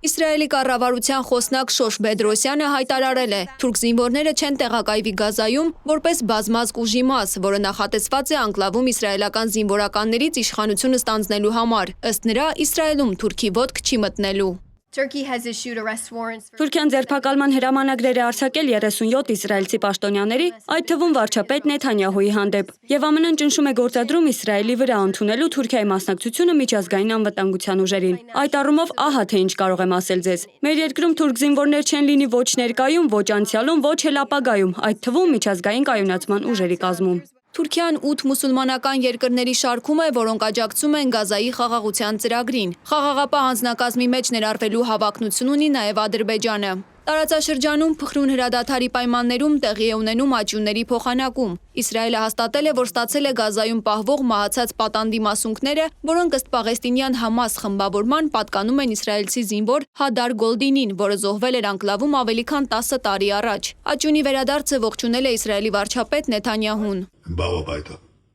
Իսրայելի կառավարության խոսնակ Շոշ Բեդրոսյանը հայտարարել է, թուրք զինվորները չեն տեղակայվի Գազայում որպես բազմազգ ուժի մաս, որը նախատեսված է անկլավում իսրայելական զինվորականներից իշխանությունը ստանձնելու համար, ըստ նրա Իսրայելում թուրքի ոտք չի մտնելու։ Թուրքիան ձերբակալման հրամանագրեր է արձակել 37 իսրայելցի պաշտոնյաների, այդ թվում վարչապետ Նեթանյահուի հանդեպ, եւ ԱՄՆ-ն ճնշում է գործադրում Իսրայելի վրա ընդունելու Թուրքիայի մասնակցությունը միջազգային անվտանգության ուժերին։ Այդ առումով ահա թե ինչ կարող եմ ասել ձեզ։ Մեր երկրում թուրք զինվորներ չեն լինի ոչ ներկայում, ոչ անցյալում, ոչ էլ ապագայում, այդ թվում միջազգային կայունացման ուժերի կազմում։ Թուրքիան 8 մուսուլմանական երկրների շարքում է, որոնք աջակցում են Գազայի խաղաղության ծրագրին։ Խաղաղապահ հանձնակազմի մեջ ներառվելու հավակնություն ունի նաև Ադրբեջանը։ Տարածաշրջանում փխրուն հրադադարի պայմաններում տեղի է ունենում աճյունների փոխանակում։ Իսրայելը հաստատել է, որ ստացել է Գազայում պահվող մահացած պատանդի մասունքները, որոնք ըստ պաղեստինյան Համաս խմբավորման պատկանում են իսրայելցի զինվոր Հադար Գոլդինին, որը զոհվել էր անկլավում ավելի քան 10 տարի առաջ։ Աճյունի վերադարձը ողջունել է Իսրայելի վարչապետ Նեթանյահուն։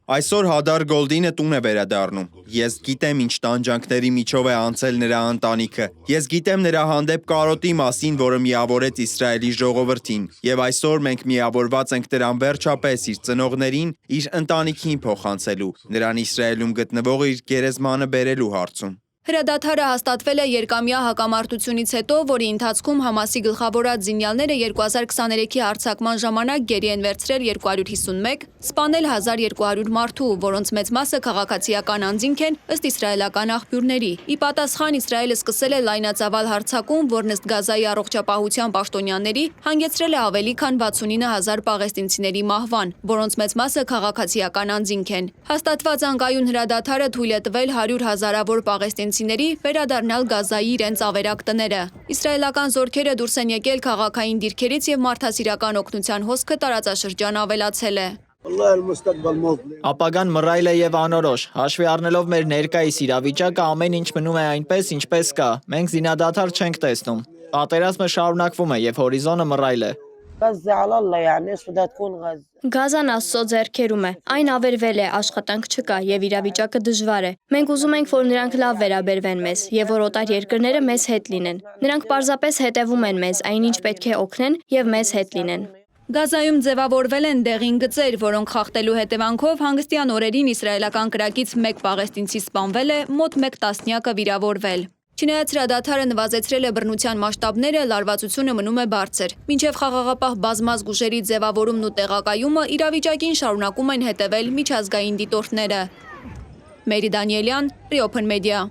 Այսօր Հադար Գոլդինը տուն է վերադառնում։ Ես գիտեմ ինչ տանջանքների միջով է անցել նրա ընտանիքը։ Ես գիտեմ նրա հանդեպ կարոտի մասին, որը միավորեց Իսրայելի ժողովրդին։ Եվ այսօր մենք միավորված ենք դրան վերջապես իր ծնողներին, իր ընտանիքին փոխանցելու, նրան Իսրայելում գտնվող իր գերեզմանը բերելու հարցում։ Հրադադարը հաստատվել է երկամյա հակամարտությունից հետո, որի ընթացքում Համասի գլխավորած զինյալները 2023-ի հարձակման ժամանակ գերի են վերցրել 251, սպանել 1200 մարդու, որոնց մեծ մասը քաղաքացիական անձինք են, ըստ իսրայելական աղբյուրների։ Ի պատասխան Իսրայելը սկսել է լայնածավալ հարձակում, որն ըստ Գազայի առողջապահության պաշտոնյաների հանգեցրել է ավելի քան 69000 պաղեստինցիների մահվան, որոնց մեծ մասը քաղաքացիական անձինք են։ Հաստատված անկայուն հրադադարը թույլ է տվել 100 հազարավոր պաղեստինցիների վերադառնալ Գազայի իրենց ավերակ տները։ Իսրայելական զորքերը դուրս են եկել քաղաքային դիրքերից եւ մարդասիրական օգնության հոսքը տարածաշրջան ավելացել է։ Ապագան մռայլ է եւ անորոշ, հաշվի առնելով մեր ներկայիս իրավիճակը ամեն ինչ մնում է այնպես, ինչպես կա, մենք զինադադար չենք տեսնում, պատերազմը շարունակվում է եւ հորիզոնը մռայլ է։ Գազան Աստծո ձեռքերում է, այն ավերվել է, աշխատանք չկա եւ իրավիճակը դժվար է։ Մենք ուզում ենք, որ նրանք լավ վերաբերվեն մեզ եւ որ օտար երկրները մեզ հետ լինեն։ Նրանք պարզապես հետևում են մեզ, այնինչ պետք է օգնեն եւ մեզ հետ լինեն։ Գազայում ձևավորվել են դեղին գծեր, որոնք խախտելու հետևանքով հանգստյան օրերին իսրայելական կրակից 1 պաղեստինցի սպանվել է, մոտ 1 տասնյակը վիրավորվել։ Չնայած հրադադարը նվազեցրել է բռնության մասշտաբները, լարվածությունը մնում է բարձր։ Մինչև խաղաղապահ բազմազգ ուժերի ձևավորումն ու տեղակայումը իրավիճակին շարունակում են հետևել միջազգային դիտորդները։ Մերի Դանիելյան, Free Open Media։